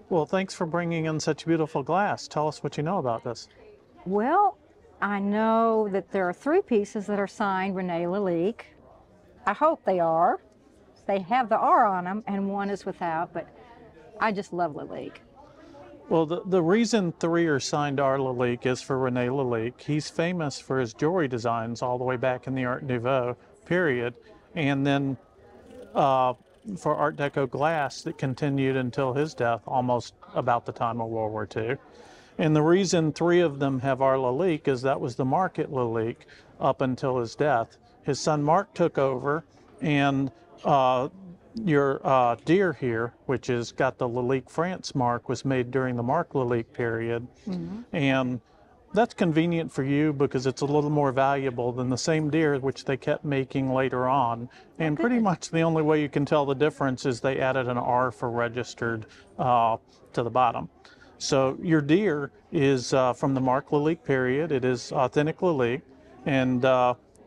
Well, thanks for bringing in such beautiful glass. Tell us what you know about this. Well, I know that there are 3 pieces that are signed Renee Lalique. I hope they are. They have the R on them, and 1 is without, but I just love Lalique. Well, the reason 3 are signed R. Lalique is for Rene Lalique. He's famous for his jewelry designs all the way back in the Art Nouveau period, and then for Art Deco glass that continued until his death, almost about the time of World War II. And the reason 3 of them have R. Lalique is that was the mark at Lalique up until his death. His son Mark took over, and your deer here, which has got the Lalique France mark, was made during the Mark Lalique period. And that's convenient for you because it's a little more valuable than the same deer, which they kept making later on. And pretty much the only way you can tell the difference is they added an R for registered to the bottom. So your deer is from the Mark Lalique period. It is authentic Lalique, and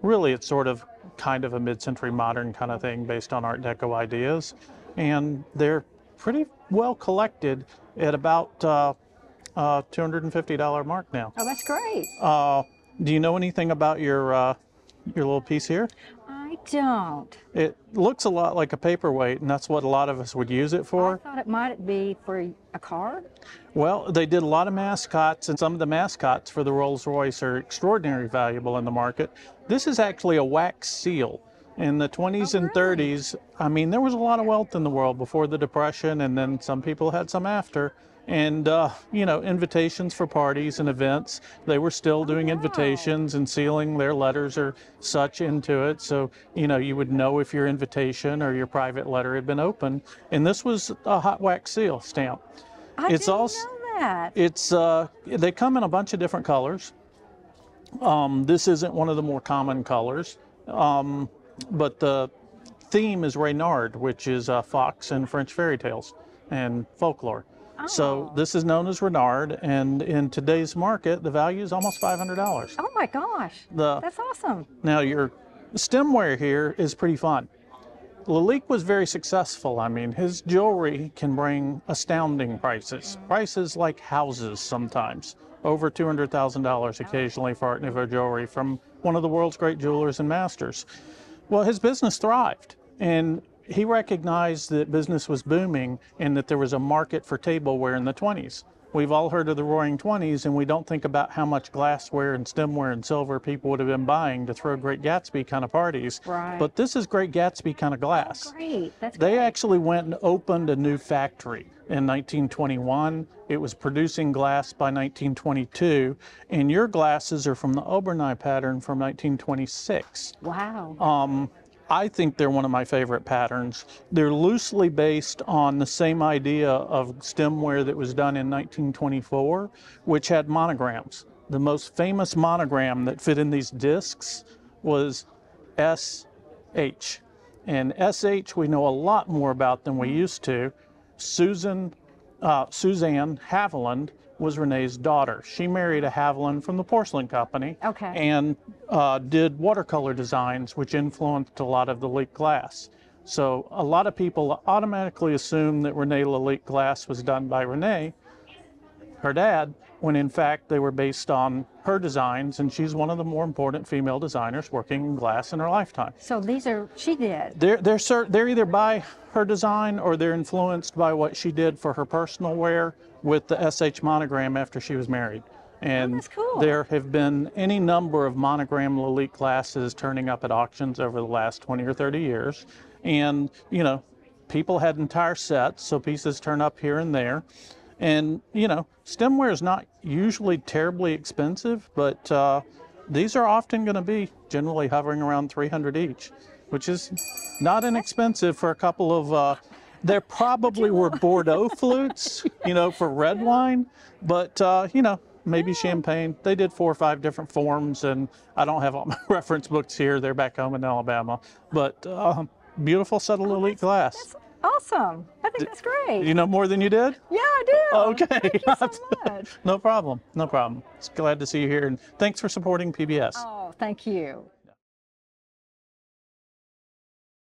really it's sort of kind of a mid-century modern kind of thing based on Art Deco ideas. And they're pretty well collected at about $250 mark now. Oh, that's great. Do you know anything about your little piece here? I don't. It looks a lot like a paperweight, and that's what a lot of us would use it for. I thought it might be for a car. Well, they did a lot of mascots, and some of the mascots for the Rolls-Royce are extraordinarily valuable in the market. This is actually a wax seal. In the 20s and 30s, I mean, there was a lot of wealth in the world before the Depression, and then some people had some after. And, you know, invitations for parties and events, they were still doing invitations and sealing their letters or such into it. So, you know, you would know if your invitation or your private letter had been opened. And this was a hot wax seal stamp. I didn't know that. It's, they come in a bunch of different colors. This isn't one of the more common colors, but the theme is Reynard, which is fox in French fairy tales and folklore. So this is known as Renard, and in today's market, the value is almost $500. Oh my gosh, that's awesome. Now your stemware here is pretty fun. Lalique was very successful. I mean, his jewelry can bring astounding prices. Prices like houses sometimes. Over $200,000 occasionally for Art Nouveau jewelry from one of the world's great jewelers and masters. Well, his business thrived, and he recognized that business was booming and that there was a market for tableware in the 20s. We've all heard of the Roaring 20s, and we don't think about how much glassware and stemware and silver people would have been buying to throw Great Gatsby kind of parties. Right. But this is Great Gatsby kind of glass. Oh, great. That's They great. actually went and opened a new factory in 1921. It was producing glass by 1922, and your glasses are from the Obernai pattern from 1926. Wow. I think they're one of my favorite patterns. They're loosely based on the same idea of stemware that was done in 1924, which had monograms. The most famous monogram that fit in these discs was SH. And SH we know a lot more about than we used to. Suzanne Haviland was Renee's daughter. She married a Haviland from the porcelain company. Okay. And did watercolor designs, which influenced a lot of the Lalique glass. So a lot of people automatically assume that Renee Lalique glass was done by Renee, her dad, when in fact they were based on her designs, and she's one of the more important female designers working in glass in her lifetime. So these are, she did. They're either by her design or they're influenced by what she did for her personal wear with the SH monogram after she was married. And that's cool. There have been any number of monogram Lalique glasses turning up at auctions over the last 20 or 30 years. And, you know, people had entire sets, so pieces turn up here and there. And, you know, stemware is not usually terribly expensive, but these are often going to be generally hovering around $300 each, which is not inexpensive for a couple of, there probably were Bordeaux flutes, you know, for red wine, but, you know, maybe champagne. They did 4 or 5 different forms, and I don't have all my reference books here. They're back home in Alabama, but beautiful set of Lalique glass. That's awesome. I think that's great. You know more than you did? Yeah, I do. Okay. Thank you so much. No problem. No problem. It's glad to see you here, and thanks for supporting PBS. Oh, thank you.